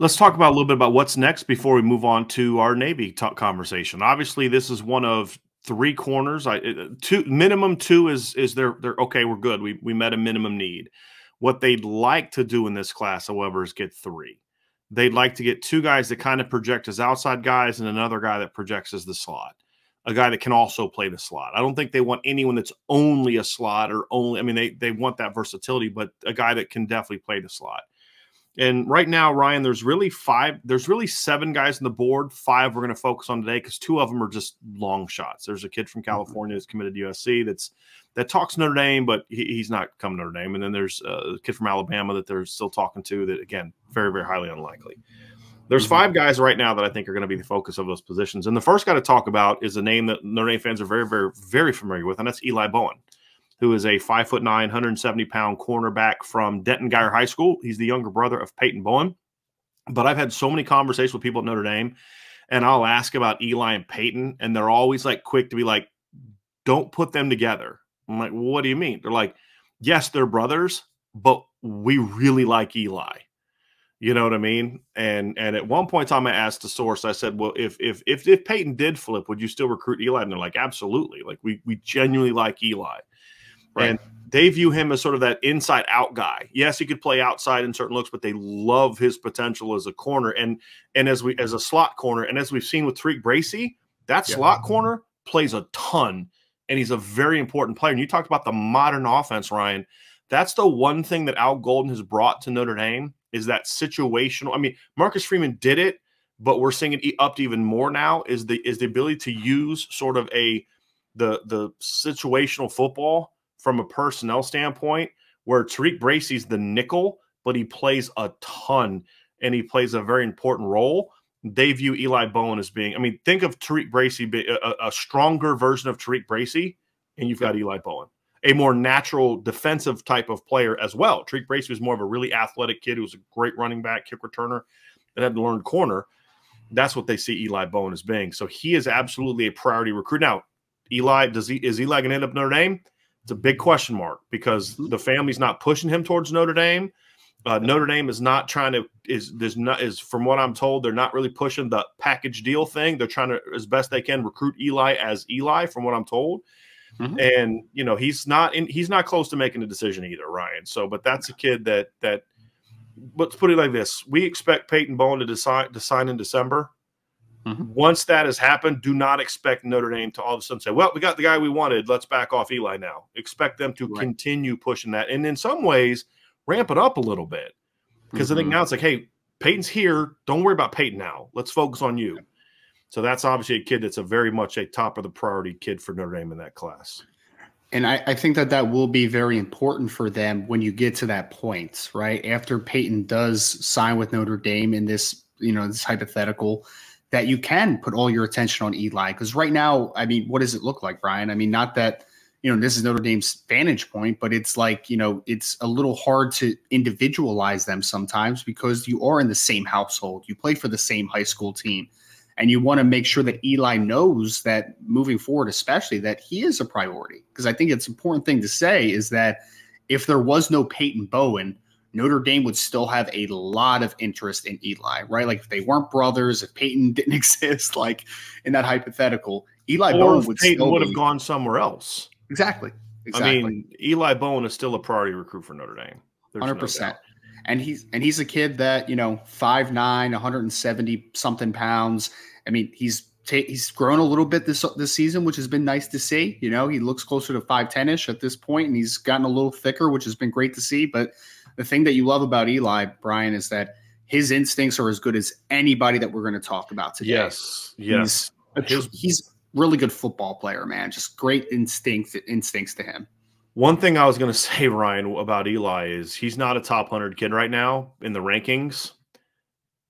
Let's talk about a little bit about what's next before we move on to our Navy talk conversation. Obviously, this is one of three corners. Minimum two is they're okay. We're good. We met a minimum need. What they'd like to do in this class, however, is get three. They'd like to get two guys that kind of project as outside guys and another guy that projects as the slot, a guy that can also play the slot. I don't think they want anyone that's only a slot or only. I mean, they want that versatility, but a guy that can definitely play the slot. And right now, Ryan, there's really seven guys on the board. Five we're going to focus on today because two of them are just long shots. There's a kid from California that's committed to USC that talks Notre Dame, but he's not coming to Notre Dame. And then there's a kid from Alabama that they're still talking to that, again, very, very highly unlikely. There's five guys right now that I think are going to be the focus of those positions. And the first guy to talk about is a name that Notre Dame fans are very, very, very familiar with, and that's Eli Bowen, who is a 5'9", 170-pound cornerback from Denton-Guyer High School. He's the younger brother of Peyton Bowen. But I've had so many conversations with people at Notre Dame, and I'll ask about Eli and Peyton, and they're always like quick to be like, don't put them together. I'm like, well, what do you mean? They're like, yes, they're brothers, but we really like Eli. You know what I mean? And at one point in time, I asked the source, I said, well, if Peyton did flip, would you still recruit Eli? And they're like, absolutely. Like, we genuinely like Eli. Right. And they view him as sort of that inside-out guy. Yes, he could play outside in certain looks, but they love his potential as a corner and as a slot corner. And as we've seen with Tariq Bracy, that slot corner plays a ton, and he's a very important player. And you talked about the modern offense, Ryan. That's the one thing that Al Golden has brought to Notre Dame is that situational. I mean, Marcus Freeman did it, but we're seeing it upped even more now. Is the ability to use sort of the situational football from a personnel standpoint, where Tariq Bracy's the nickel, but he plays a ton and he plays a very important role. They view Eli Bowen as being, I mean, think of Tariq Bracy, a stronger version of Tariq Bracy, and you've got Eli Bowen, a more natural defensive type of player as well. Tariq Bracy was more of a really athletic kid who was a great running back, kick returner that had to learn corner. That's what they see Eli Bowen as being. So he is absolutely a priority recruit. Now, is Eli going to end up Notre Dame? It's a big question mark because the family's not pushing him towards Notre Dame. Notre Dame is not trying to is from what I'm told, they're not really pushing the package deal thing. They're trying to, as best they can, recruit Eli as Eli, from what I'm told. And you know, he's not close to making a decision either, Ryan. So, but that's a kid that let's put it like this: we expect Peyton Bowen to sign in December. Once that has happened, do not expect Notre Dame to all of a sudden say, well, we got the guy we wanted, let's back off Eli now. Expect them to continue pushing that. And in some ways, ramp it up a little bit. Because I think now it's like, hey, Peyton's here. Don't worry about Peyton now. Let's focus on you. So that's obviously a kid that's very much a top of the priority kid for Notre Dame in that class. And I think that will be very important for them when you get to that point, right? After Peyton does sign with Notre Dame in this, this hypothetical, that you can put all your attention on Eli. Because right now, I mean, what does it look like, Brian? I mean, not that, this is Notre Dame's vantage point, but it's like, it's a little hard to individualize them sometimes because you are in the same household. You play for the same high school team. And you want to make sure that Eli knows that moving forward, especially, that he is a priority. Because I think it's an important thing to say is that if there was no Peyton Bowen, Notre Dame would still have a lot of interest in Eli, right? Like if they weren't brothers, if Peyton didn't exist, like in that hypothetical, Eli Bowen would have gone somewhere else. Exactly. I mean, Eli Bowen is still a priority recruit for Notre This 100%. No, and he's a kid that, 5'9", 170 something pounds. I mean, he's grown a little bit this season, which has been nice to see. He looks closer to 5'10"-ish at this point, and he's gotten a little thicker, which has been great to see. But the thing that you love about Eli, Brian, is that his instincts are as good as anybody that we're going to talk about today. Yes. He's a really good football player, man. Just great instincts to him. One thing I was going to say, Ryan, about Eli is he's not a top 100 kid right now in the rankings.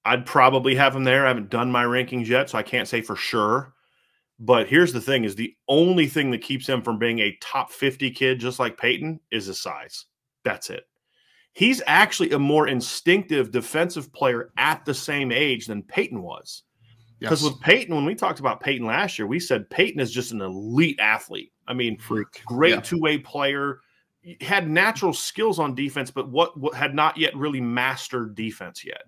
I'd probably have him there. I haven't done my rankings yet, so I can't say for sure. But here's the thing, is the only thing that keeps him from being a top 50 kid just like Peyton is his size. That's it. He's actually a more instinctive defensive player at the same age than Peyton was. Because with Peyton, when we talked about Peyton last year, we said Peyton is just an elite athlete. I mean, great two-way player. Had natural skills on defense, but what had not yet really mastered defense yet.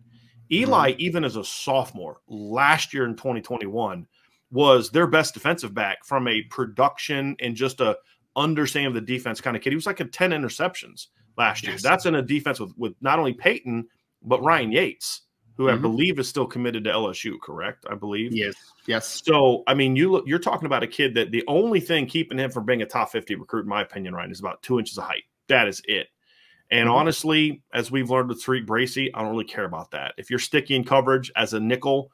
Eli, even as a sophomore last year in 2021, was their best defensive back from a production and just a understanding of the defense kind of kid. He was like at 10 interceptions last year. That's in a defense with not only Peyton, but Ryan Yates, who I believe is still committed to LSU, correct? I believe. Yes. So, I mean, you're talking about a kid that the only thing keeping him from being a top 50 recruit, in my opinion, Ryan, is about 2 inches of height. That is it. And honestly, as we've learned with Tariq Bracy, I don't really care about that. If you're sticky in coverage as a nickel,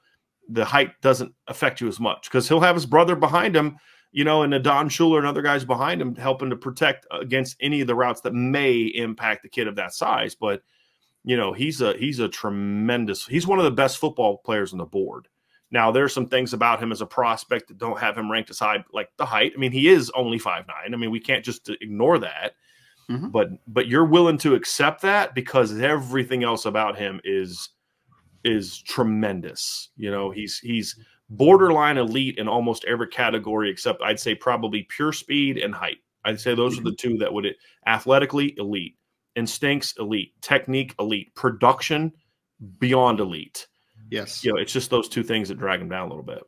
the height doesn't affect you as much because he'll have his brother behind him, you know, and the Don Schuler and other guys behind him helping to protect against any of the routes that may impact the kid of that size. But, you know, he's a tremendous – he's one of the best football players on the board. Now, there's some things about him as a prospect that don't have him ranked as high, like the height. I mean, he is only 5'9". I mean, we can't just ignore that. But you're willing to accept that because everything else about him is tremendous. You know, he's borderline elite in almost every category except I'd say probably pure speed and height. I'd say those are the two that would athletically elite, instincts elite, technique elite, production beyond elite. Yes. You know, it's just those two things that drag him down a little bit.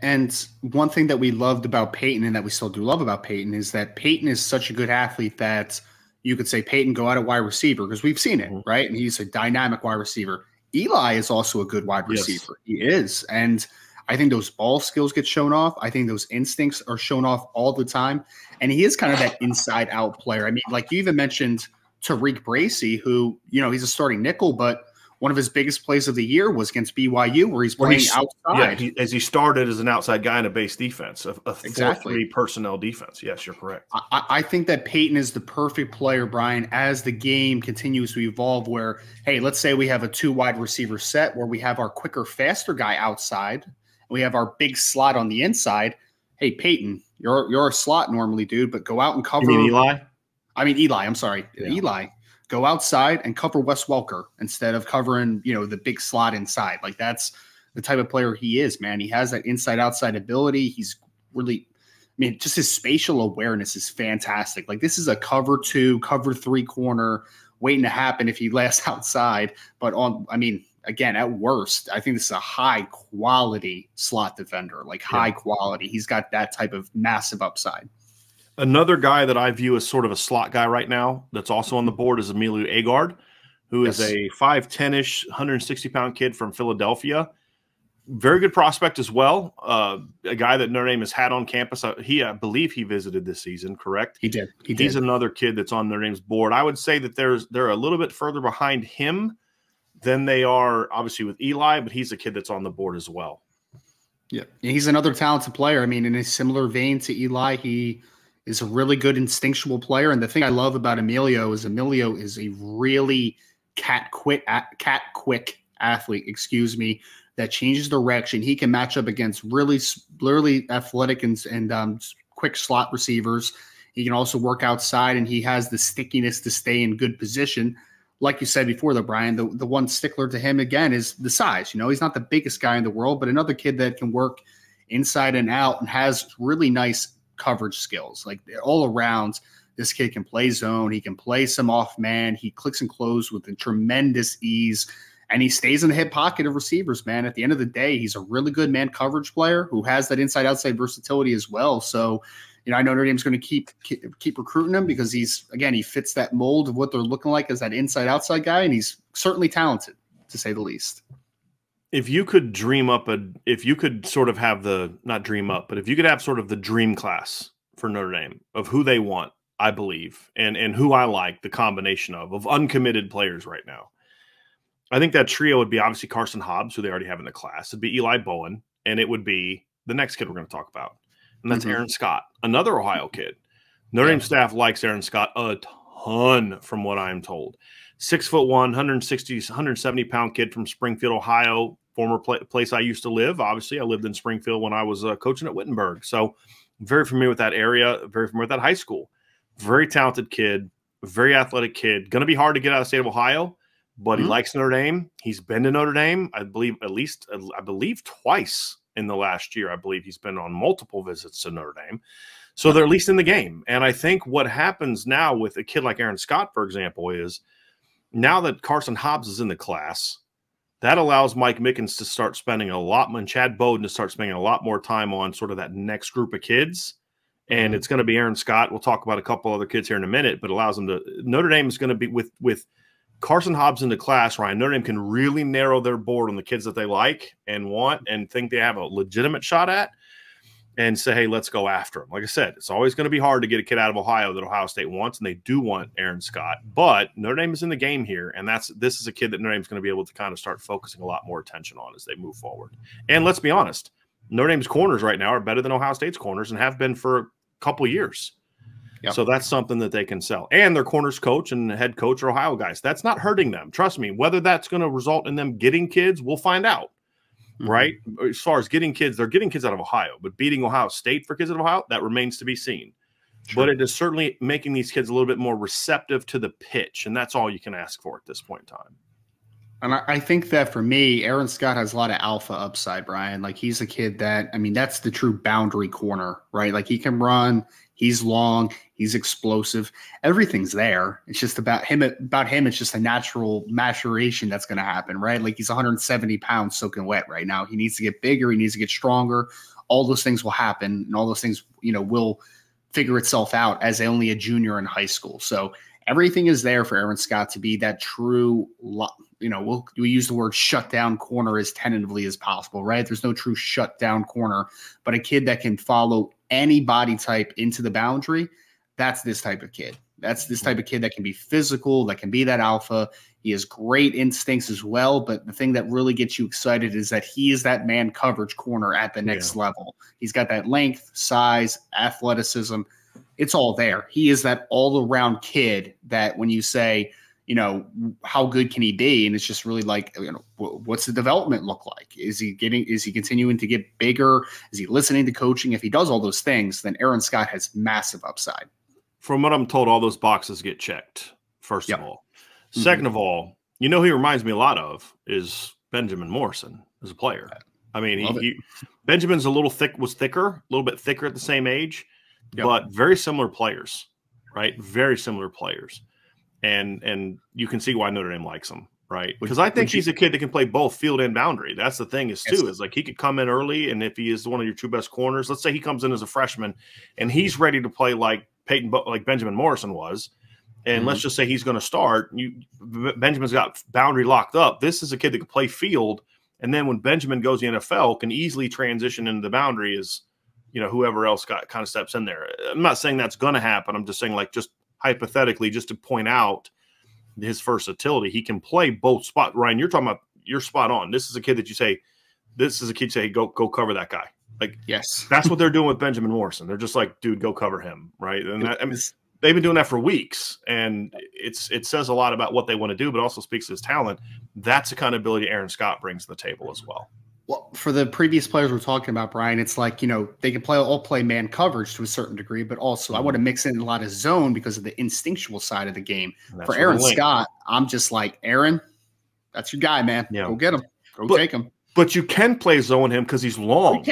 And one thing that we loved about Peyton and that we still do love about Peyton is that Peyton is such a good athlete that you could say, Peyton, go out at wide receiver because we've seen it, right? And he's a dynamic wide receiver. Eli is also a good wide receiver. He is. And I think those ball skills get shown off. I think those instincts are shown off all the time. And he is kind of that inside-out player. I mean, like you even mentioned Tariq Bracy, who, you know, he's a starting nickel, but one of his biggest plays of the year was against BYU where he's playing outside. Yeah, as he started as an outside guy in a base defense, a 4-3 personnel defense. Yes, you're correct. I think that Peyton is the perfect player, Brian, as the game continues to evolve where, hey, let's say we have a 2 wide receiver set where we have our quicker, faster guy outside and we have our big slot on the inside. Hey, Peyton, you're a slot normally, dude, but go out and cover. You mean Eli? I mean, Eli, I'm sorry. Yeah. Eli. Go outside and cover Wes Welker instead of covering, you know, the big slot inside. Like that's the type of player he is, man. He has that inside-outside ability. He's really, I mean, just his spatial awareness is fantastic. Like this is a cover 2, cover 3 corner waiting to happen if he lasts outside. But I mean, again, at worst, I think this is a high-quality slot defender, like high quality. He's got that type of massive upside. Another guy that I view as sort of a slot guy right now that's also on the board is Emilio Agard, who is a 5'10-ish, 160-pound kid from Philadelphia. Very good prospect as well. A guy that Notre Dame has had on campus. I believe he visited this season, correct? He did. He's another kid that's on Notre Dame's board. I would say that they're a little bit further behind him than they are, obviously, with Eli, but he's a kid that's on the board as well. Yeah, he's another talented player. I mean, in a similar vein to Eli, he is a really good instinctual player. And the thing I love about Emilio is a really cat quick athlete, that changes direction. He can match up against really athletic and quick slot receivers. He can also work outside, and he has the stickiness to stay in good position. Like you said before, though, Brian, the one stickler to him, again, is the size. You know, he's not the biggest guy in the world, but another kid that can work inside and out and has really nice coverage skills. Like all around, this kid can play zone. He can play some off man. He clicks and closes with a tremendous ease, and he stays in the hip pocket of receivers, man. At the end of the day, he's a really good man coverage player who has that inside-outside versatility as well. So, you know, I know Notre Dame's going to keep recruiting him because he fits that mold of what they're looking like as that inside-outside guy, and he's certainly talented, to say the least. If you could if you could sort of have if you could have sort of the dream class for Notre Dame of who they want, I believe, and who I like the combination of uncommitted players right now, I think that trio would be obviously Karson Hobbs, who they already have in the class. It'd be Eli Bowen, and it would be the next kid we're going to talk about, and that's Aaron Scott, another Ohio kid. Notre Dame staff likes Aaron Scott a ton, from what I'm told. 6'1", 170-pound kid from Springfield, Ohio, former place I used to live. Obviously, I lived in Springfield when I was coaching at Wittenberg. So very familiar with that area, very familiar with that high school. Very talented kid, very athletic kid. Going to be hard to get out of the state of Ohio, but he likes Notre Dame. He's been to Notre Dame, I believe, twice in the last year. I believe he's been on multiple visits to Notre Dame. So they're at least in the game. And I think what happens now with a kid like Aaron Scott, for example, is now that Karson Hobbs is in the class, that allows Mike Mickens to start spending a lot, and Chad Bowden to start spending a lot more time on sort of that next group of kids. And it's going to be Aaron Scott. We'll talk about a couple other kids here in a minute, but allows them to – Notre Dame is going to be with Karson Hobbs in the class, Ryan. Notre Dame can really narrow their board on the kids that they like and want and think they have a legitimate shot at and say, hey, let's go after them. Like I said, it's always going to be hard to get a kid out of Ohio that Ohio State wants, and they do want Aaron Scott. But Notre Dame is in the game here, and this is a kid that Notre Dame is going to be able to kind of start focusing a lot more attention on as they move forward. And let's be honest, Notre Dame's corners right now are better than Ohio State's corners and have been for a couple years. Yep. So that's something that they can sell. And their corners coach and head coach are Ohio guys. That's not hurting them. Trust me, whether that's going to result in them getting kids, we'll find out. Right? As far as getting kids, they're getting kids out of Ohio, but beating Ohio State for kids out of Ohio, that remains to be seen. Sure. But it is certainly making these kids a little bit more receptive to the pitch, and that's all you can ask for at this point in time. And I think that for me, Aaron Scott has a lot of alpha upside, Brian. Like, he's a kid that, I mean, that's the true boundary corner, right? Like, he can run, he's long, he's explosive, everything's there. It's just about him. It's just a natural maturation that's going to happen, right? Like, he's 170 pounds soaking wet right now. He needs to get bigger. He needs to get stronger. All those things will happen, and all those things, will figure itself out as only a junior in high school. So everything is there for Aaron Scott to be that true, we'll use the word shutdown corner as tentatively as possible, right? There's no true shutdown corner, but a kid that can follow any body type into the boundary, that's this type of kid. That's this type of kid that can be physical, that can be that alpha. He has great instincts as well, but the thing that really gets you excited is that he is that man coverage corner at the next level. He's got that length, size, athleticism. It's all there. He is that all-around kid that when you say, how good can he be? And it's just really like, what's the development look like? Is he continuing to get bigger? Is he listening to coaching? If he does all those things, then Aaron Scott has massive upside. From what I'm told, all those boxes get checked, first of all. Second of all, who he reminds me a lot of is Benjamin Morrison as a player. I mean, Benjamin's was thicker, a little bit thicker at the same age, but very similar players, right? Very similar players. And you can see why Notre Dame likes him, right? Because I think he's a kid that can play both field and boundary. That's the thing is like he could come in early, and if he is one of your two best corners, let's say he comes in as a freshman and he's ready to play like Benjamin Morrison was, and let's just say he's going to start. Benjamin's got boundary locked up. This is a kid that can play field, and then when Benjamin goes to the NFL, can easily transition into the boundary as whoever else kind of steps in there. I'm not saying that's going to happen. I'm just saying, like, just hypothetically, just to point out his versatility, he can play both spots. Ryan, you're spot on. This is a kid that you say, go cover that guy. Like, yes, that's what they're doing with Benjamin Morrison. They're just like, dude, go cover him, right? And they've been doing that for weeks, and it says a lot about what they want to do, but also speaks to his talent. That's the kind of ability Aaron Scott brings to the table as well. Well, for the previous players we're talking about, Brian, it's like, they can all play man coverage to a certain degree, but also I want to mix in a lot of zone because of the instinctual side of the game. For Aaron Scott, I'm just like, Aaron, that's your guy, man. Yeah. Go get him. Take him. But you can play zone him because he's long.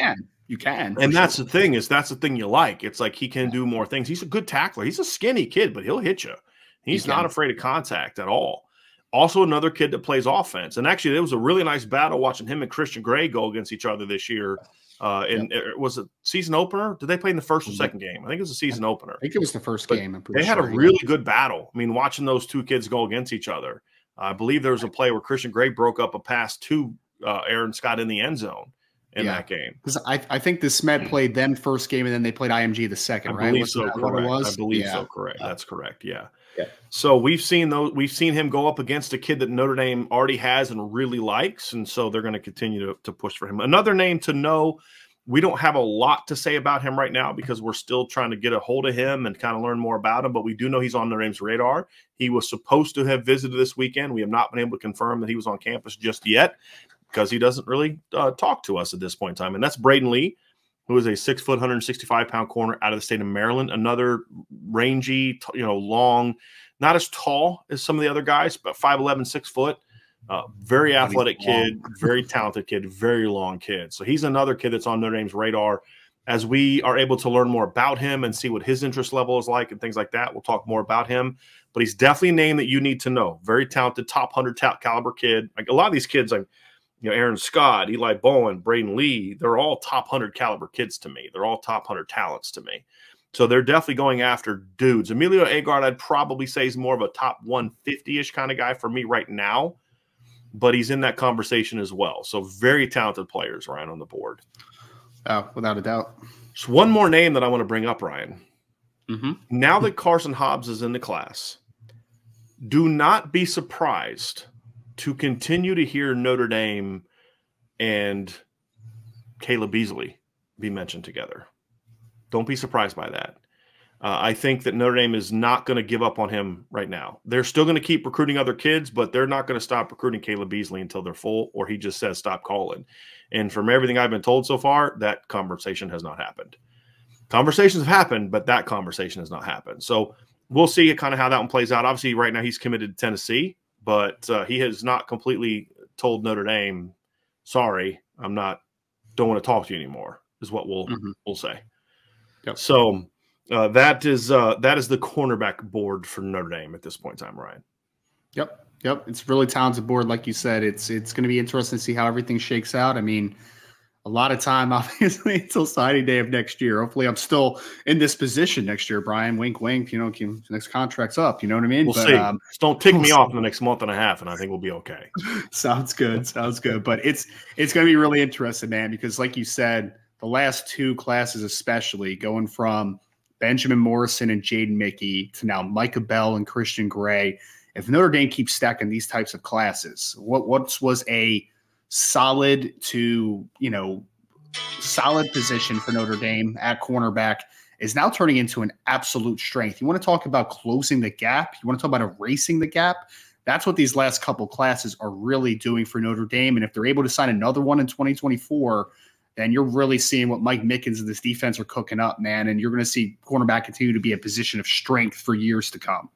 You can. And that's the thing that's the thing you like. It's like he can do more things. He's a good tackler. He's a skinny kid, but he'll hit you. He's not afraid of contact at all. Also another kid that plays offense. And actually, there was a really nice battle watching him and Christian Gray go against each other this year. Was it season opener? Did they play in the first or second game? I think it was a season opener. I think it was the first game. They had a really good battle. I mean, watching those two kids go against each other. I believe there was a play where Christian Gray broke up a pass to Aaron Scott in the end zone in that game. Because I think the Smet played them first game, and then they played IMG the second, right? I believe so, correct. That's correct, yeah. So we've seen him go up against a kid that Notre Dame already has and really likes, and so they're going to continue to push for him. Another name to know, we don't have a lot to say about him right now because we're still trying to get a hold of him and kind of learn more about him, but we do know he's on Notre Dame's radar. He was supposed to have visited this weekend. We have not been able to confirm that he was on campus just yet because he doesn't really talk to us at this point in time, and that's Braden Lee, who is a 6 foot, 165-pound corner out of the state of Maryland. Another rangy, long, not as tall as some of the other guys, but 5'11", 6 foot. Very athletic kid, very talented kid, very long kid. So he's another kid that's on Notre Dame's radar. as we are able to learn more about him and see what his interest level is like and things like that, we'll talk more about him. But he's definitely a name that you need to know. Very talented, top 100 caliber kid. Like a lot of these kids, like Aaron Scott, Eli Bowen, Braden Lee, they're all top 100 caliber kids to me. They're all top 100 talents to me. So they're definitely going after dudes. Emilio Agard, I'd probably say is more of a top 150-ish kind of guy for me right now, but he's in that conversation as well. So very talented players, Ryan, on the board. Oh, without a doubt. There's one more name that I want to bring up, Ryan. Mm-hmm. Now that Karson Hobbs is in the class, do not be surprised to continue to hear Notre Dame and Caleb Beasley be mentioned together. Don't be surprised by that. I think that Notre Dame is not going to give up on him right now. They're still going to keep recruiting other kids, but they're not going to stop recruiting Caleb Beasley until they're full, or he just says stop calling. And from everything I've been told so far, that conversation has not happened. Conversations have happened, but that conversation has not happened. So we'll see kind of how that one plays out. Obviously, right now he's committed to Tennessee, but he has not completely told Notre Dame, sorry, don't want to talk to you anymore, is what we'll say. Yep. So that is the cornerback board for Notre Dame at this point in time, Ryan. Yep. It's a really talented board, like you said. It's going to be interesting to see how everything shakes out. I mean, a lot of time, obviously, until signing day of next year. Hopefully, I'm still in this position next year, Brian. Wink, wink. Next contract's up. You know what I mean? We'll see. Just don't tick me off in the next month and a half, and I think we'll be okay. Sounds good. But it's going to be really interesting, man, because like you said, the last two classes, especially going from Benjamin Morrison and Jaden Mickey to now Micah Bell and Christian Gray. If Notre Dame keeps stacking these types of classes, what was a solid to, solid position for Notre Dame at cornerback is now turning into an absolute strength. You want to talk about closing the gap? You want to talk about erasing the gap? That's what these last couple classes are really doing for Notre Dame. And if they're able to sign another one in 2024, then you're really seeing what Mike Mickens and this defense are cooking up, man. And you're going to see cornerback continue to be a position of strength for years to come.